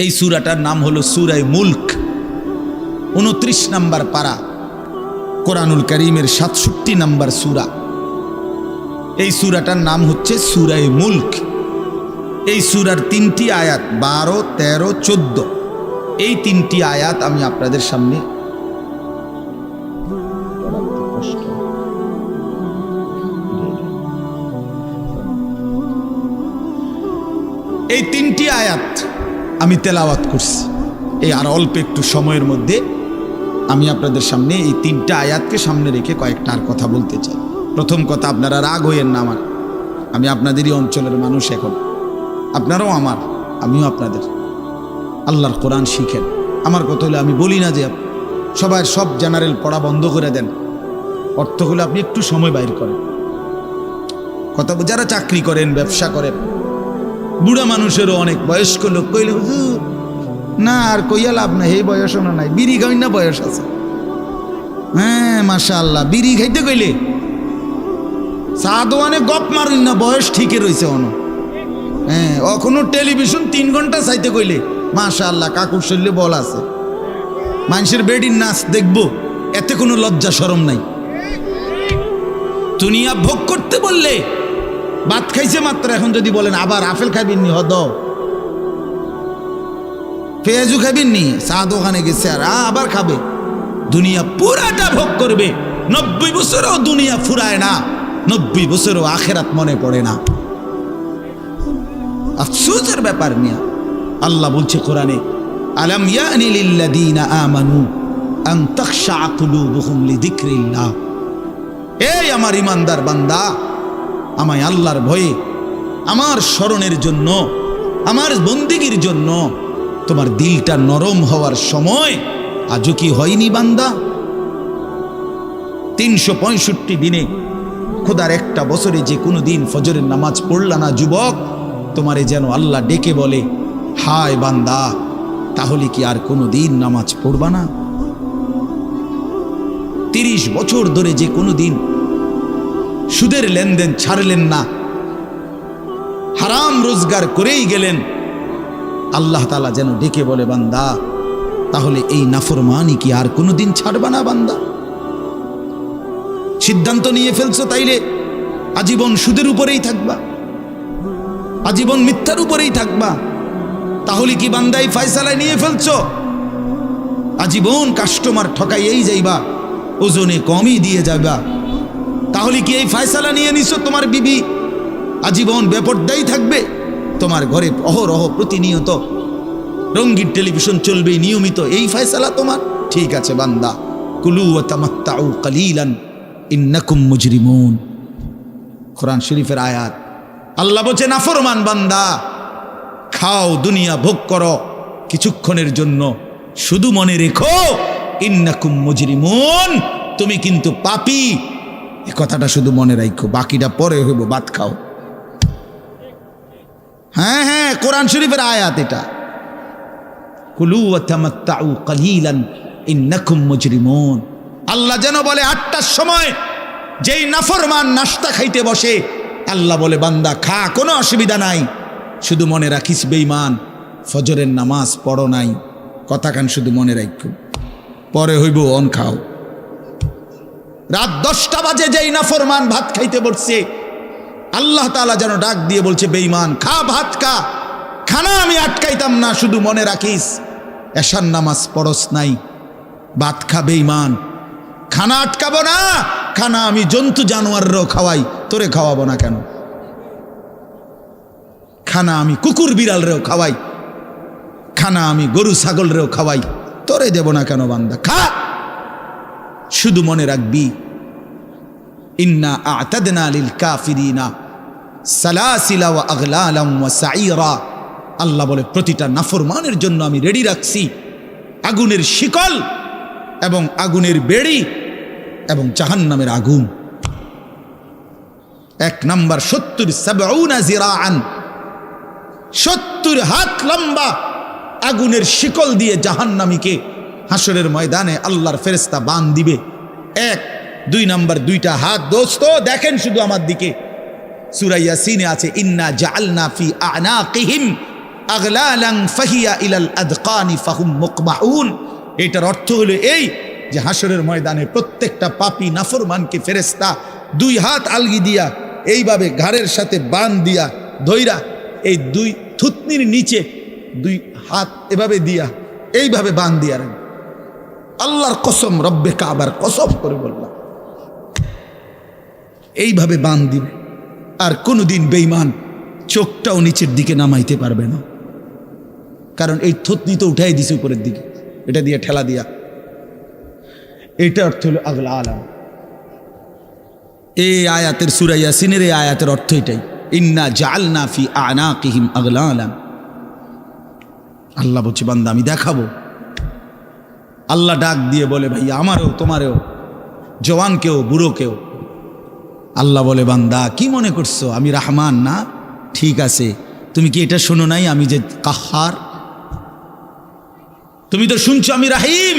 এই সূরাটার নাম হলো সূরা মুলক। 29 নম্বর পারা, কোরআনুল কারীমের 67 নম্বর সূরা। এই সূরাটার নাম হচ্ছে সূরা মুলক। এই সূরার 3টি আয়াত 12, 13, 14। এই 3টি আয়াত আমি আপনাদের সামনে এই 3টি আয়াত আমি তেলাওয়াত করছি। এই আর অল্প একটু সময়ের মধ্যে আমি আপনাদের সামনে এই 3টা আয়াতকে সামনে রেখে কয়েকটা আর কথা বলতে চাই। প্রথম কথা, আপনারা রাগ হইয়েন না আমার, আমি আপনাদেরই অঞ্চলের মানুষ, এখন আপনারাও আমার, আমিও আপনাদের। আল্লাহর কোরআন শিখেন। আমার কথা হলে আমি বলি না যে সবার সব জেনারেল পড়া বন্ধ করে দেন, অর্থগুলো আপনি একটু সময় বাইর করেন। কথা, যারা চাকরি করেন, ব্যবসা করেন, বুড়া মানুষেরও অনেক বয়স্ক লোক কইলে হুজুর না আর কইয়া লাভ নাই, এই বয়সও না নাই, বিড়ি খাই না বয়স আছে। হ্যাঁ মাশাআল্লাহ, বিড়ি খাইতে কইলে চা দোয়ানে গপ মারুন না, বয়স ঠিকই রয়েছে অন। হ্যাঁ, এখনো টেলিভিশন 3 ঘন্টা চাইতে কইলে মাশাআল্লাহ কাকুর শরীরে বল আছে। মানুষের বেডির নাচ দেখবো, এতে কোনো লজ্জা শরম নাই। দুনিয়া ভোগ করতে বললে, ভাত খাইছে মাত্র, এখন যদি বলেন আবার আপেল খাইবেন নি, হদ পেঁয়াজু খাইবেন নি, চা দোকানে গেছে আর আবার খাবে। দুনিয়া পুরাটা ভোগ করবে। 90 বছরও দুনিয়া ফুরায় না, 90 বছরও আখেরাত মনে পড়ে না। আফসোসের ব্যাপার মিয়া। আল্লাহ বলছে কোরআনে, আলাম ইয়ানি লিল্লাযীনা আমানু আন তাখশা কুলুবুহুম লিযিকরিল্লাহ। এই আমার ইমানদার বান্দা, আমায় আল্লাহর ভয়ে, আমার স্মরণের জন্য, আমার বন্দেগীর জন্য তোমার দিলটা নরম হওয়ার সময় আজও কি হয়নি বান্দা? 365 দিনে খোদার একটা বছরে যে কোনো দিন ফজরের নামাজ পড়লা না যুবক, তোমারে যেন আল্লাহ ডেকে বলে, হায় বান্দা, তাহলে কি আর কোনো দিন নামাজ পড়বা না? 30 বছর ধরে যে কোনো দিন সুদের লেনদেন ছাড়লেন না, হারাম রোজগার করেই গেলেন, আল্লাহ তাআলা যেন ডেকে বলে, বান্দা, তাহলে এই নাফরমানি কি আর কোনোদিন ছাড়বা না বান্দা? সিদ্ধান্ত নিয়ে ফেলছো তাইলে আজীবন সুদের উপরেই থাকবা, আজীবন মিথ্যার উপরেই থাকবা। তাহলে কি বান্দা এই ফয়সালায় নিয়ে ফেলছো আজীবন কাস্টমার ঠকাইয়েই যাইবা, ওজনে কমই দিয়ে যাবা? তাহলে কি এই ফয়সালা নিয়ে নিছো তোমার বিবি আজীবন বেপরদাই থাকবে? তোমার ঘরে অহরহ প্রতিনিয়ত রঙিন টেলিভিশন চলবে নিয়মিত, এই ফয়সালা তোমার? ঠিক আছে বান্দা, কুলু ওয়া তামাত্তাউ কালিলান ইন্নাকুম মুজরিমুন। কোরআন শরীফের আয়াত। আল্লাহ বলছে, নাফরমান বান্দা, খাও, দুনিয়া ভোগ করো কিছুক্ষণের জন্য, শুধু মনে রেখো ইন্নাকুম মুজরিমুন, তুমি কিন্তু পাপী। এই কথাটা শুধু মনে রাখো, বাকিটা পরে হইব, ভাত খাও। হ্যাঁ হ্যাঁ, কোরআন শরীফের আয়াত এটা। কুলু ওয়া তামাত্তাউ কালিলান ইন্নাকুম মুজরিমুন। আল্লাহ যেন বলে 8টার সময় যেই নাফরমান নাস্তা খাইতে বসে, আল্লাহ বলে, বান্দা খা, কোনো অসুবিধা নাই, শুধু মনে রাখিস বেঈমান, ফজরের নামাজ পড়ো নাই। কথা কান শুধু মনে রাখো, পরে হইব অন খাও। রাত 10টা বাজে যেই নাফরমান ভাত খাইতে বসছে, আল্লাহ তাআলা যেন ডাক দিয়ে বলছে, বেঈমান খা, ভাত খা, খানা আমি আটকাইতাম না, শুধু মনে রাখিস এশার নামাজ পড়স নাই, ভাত খা বেঈমান। খানা আটকাবো না, খানা আমি জন্তু জানোয়াররাও খাওয়াই, তোরে খাওয়াবো না কেন? খানা আমি কুকুর বিড়ালরেও খাওয়াই, খানা আমি গরু ছাগলরেও খাওয়াই, তোরে দেব না কেন বান্দা? খা, শুধু মনে রাখবি, ইন্না আ'তাদনা লিল কাফিরিনা সালাসিলা ওয়া আগলালাম ওয়া সাইরা। আল্লাহ বলে, প্রতিটা নাফরমানের জন্য আমি রেডি রাখছি আগুনের শিকল এবং আগুনের বেড়ি এবং জাহান্নামের আগুন। 1 নাম্বার 70 জিরাআন, 70 হাত লম্বা আগুনের শিকল দিয়ে জাহান্নামীকে হাসরের ময়দানে আল্লাহর ফেরেশতা বান দিবে। 1 2 নাম্বার 2টা হাত। দোস্ত দেখেন শুধু আমার দিকে, সূরা ইয়াসিনে আছে, ইন্না জাআলনা ফি আ'নাকিহিম আগলালান ফাহিয়া ইলাল আযকানি ফাহুম মুকমাহুন। এটার অর্থ হলো এই যে হাসরের ময়দানে প্রত্যেকটা পাপী নাফরমানকে ফেরেশতা দুই হাত আলগি দিয়া এইভাবে ঘাড়ের সাথে বান দিয়া ধইরা এই দুই থুতনির নিচে দুই হাত এভাবে দিয়া এইভাবে বান দিয়া রাখবে। আল্লাহর কসম, রব্বে কাবার কসম করে বললাম, এইভাবে বান দিবে। আর কোনোদিন বেঈমান চোখটাও নিচের দিকে নামাইতে পারবে না, কারণ এই থুতনি তো উঠাই দিছে উপরের দিকে, এটা দিয়ে ঠেলা দিয়া। এটা অর্থ হলো আগলা আলাম। এই আয়াতের সূরা ইয়াসিনের এই আয়াতের অর্থ এটাই, ইন্না জাআলনা ফি আনাকিহিম আগলালান। আল্লাহ বলছে বান্দা আমি দেখাবো। আল্লাহ ডাক দিয়ে বলে ভাইয়া আমারও তোমারও, জওয়ানকেও বুড়োকেও। আল্লাহ বলে বান্দা কি মনে করছো আমি রহমান না? ঠিক আছে, তুমি কি এটা শোনো নাই আমি যে কাহার? তুমি তো শুনছো আমি রাহিম,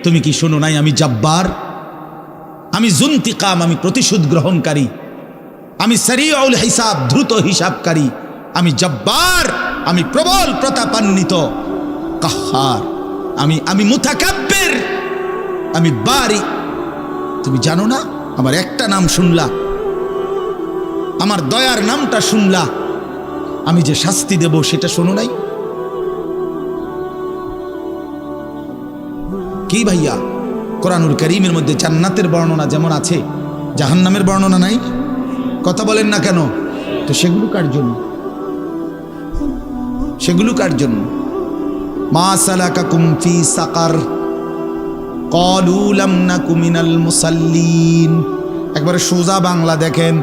তুমি কি শোনো নাই আমি জব্বার? আমি জুনতিকাম, আমি প্রতিশোধ গ্রহণকারী। আমি সারিউল হিসাব, দ্রুত হিসাবকারী। আমি জব্বার, আমি প্রবল প্রতাপান্বিত। কাহার, আমি মুতাকাব্বির, আমি বারি। তুমি জানো না আমার একটা নাম শুনলা, আমার দয়ার নামটা শুনলা, আমি যে শাস্তি দেব সেটা শোনো নাই? কি ভাইয়া, কোরআনুল কারীমের মধ্যে জান্নাতের বর্ণনা যেমন আছে, জাহান্নামের বর্ণনা নাই? কথা বলেন না কেন? তো সেগুলো কার জন্য? সেগুলো কার জন্য? মা সালাকাকুম ফি সাকার ক্বালু লাম নাকু মিনাল মুসাল্লিন। একবারে সোজা বাংলা দেখেন,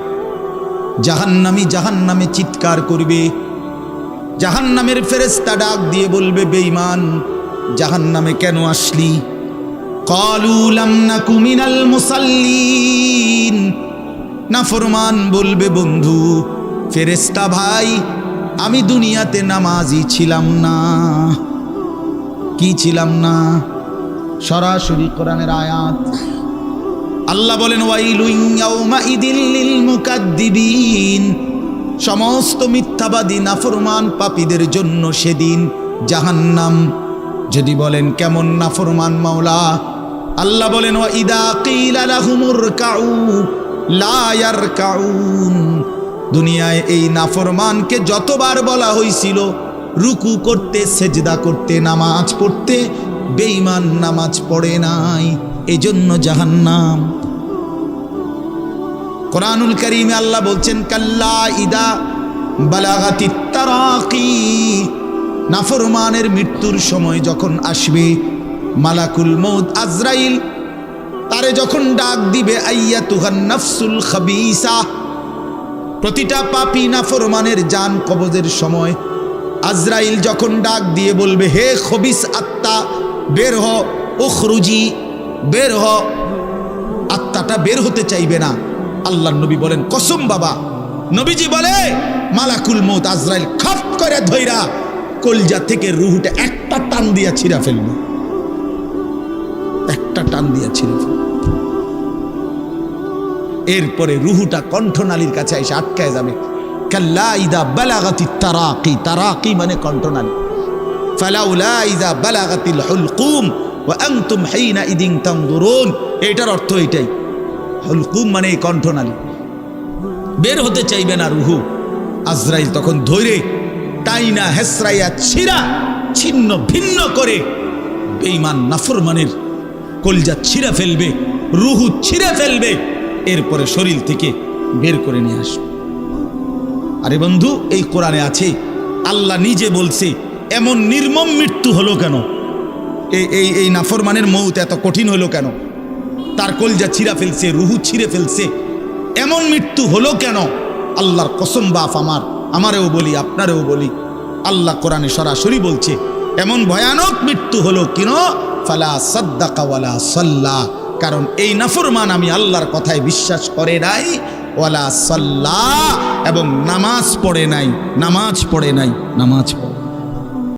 জাহান্নামী জাহান্নামে চিৎকার করবে, জাহান্নামের ফেরেশতা ডাক দিয়ে বলবে বেঈমান জাহান্নামে কেন আসলি? ক্বালু লাম নাকু মিনাল মুসাল্লিন। নাফরমান বলবে বন্ধু ফেরেশতা ভাই আমি দুনিয়াতে নামাজি ছিলাম না। কি ছিলাম না? সরাসরি কোরআনের আয়াত। আল্লাহ বলেন ওয়াইলুন ইয়াউমাইদিল লিল মুকাদ্দিবিন। সমস্ত মিথ্যাবাদী নাফরমান পাপীদের জন্য সেদিন জাহান্নাম। যদি বলেন কেমন নাফরমান মাওলা? আল্লাহ বলেন ওয়া ইদা কিলা লাহুমুর কাউ লা ইয়ারকাউন। দুনিয়ায় এই নাফরমানকে যতবার বলা হয়েছিল রুকু করতে, সেজদা করতে, নামাজ পড়তে, বেঈমান নামাজ পড়ে নাই, এজন্য জাহান্নাম। কোরআনুল কারীমে আল্লাহ বলছেন কাল্লা ইদা বালাগাতিত তারাকি। নাফরমানের মৃত্যুর সময় যখন আসবে, মালাকুল মউত আজরাইল তারে যখন ডাক দিবে আইয়াতুহান নাফসুল খাবিসা। প্রতিটা পাপী নাফরমানের জান কবজের সময় আজরাইল যখন ডাক দিয়ে বলবে হে খবিস আত্মা বের হ, উখরুজি, বের হ। আত্মাটা বের হতে চাইবে না। আল্লাহর নবী বলেন কসম বাবা, নবীজি বলে মালাকুল মউত আজরাইল খপ করে ধইরা কলজা থেকে রুহটা একটা টান দিয়া ছিঁড়া ফেলবে, একটা টান দিয়া ছিঁড়ে ফেলবে। এরপরে রুহুটা কণ্ঠনালীর কাছে এসে আটকায় যাবে। কাল্লা ইদা বালাগাতিত তারাকি। তারাকি মানে কণ্ঠনালী। ফালাউলা ইদা বালাগাতিল হুলকুম ওয়া আনতুম হিনা ইদিন তানজুরুন। এটার অর্থ এটাই। হুলকুম মানে কণ্ঠনালী, বের হতে চাইবে না রুহু। আজরাইল তখন ধরে টাইনা হেসরাইয়া ছিঁড়া ছিন্ন ভিন্ন করে বেঈমান নাফরমানের কলজা ছিঁড়ে ফেলবে, রুহু ছিঁড়ে ফেলবে, এরপরে শরীর থেকে বের করে নিয়ে আসবে। আরে বন্ধু, এই কোরআনে আছে, আল্লাহ নিজে বলছে এমন নির্মম মৃত্যু হলো কেন? এই নাফরমানের মউত এত কঠিন হলো কেন? তার কলজা ছিঁড়া ফেলছে, রুহু ছিঁড়ে ফেলছে, এমন মৃত্যু হলো কেন? আল্লাহর কসম বাপ আমারেও বলি, আপনারেও বলি, আল্লাহ কোরআনে সরাসরি বলছে এমন ভয়ানক মৃত্যু হলো কেন? ফালা সাদ্দাকা ওয়ালা সাল্লা। কারণ এই নাফরমান আমি আল্লাহর কথায় বিশ্বাস করে নাই, ওয়ালা সাল্লা, এবং নামাজ পড়ে নাই, নামাজ পড়ে নাই, নামাজ পড়ে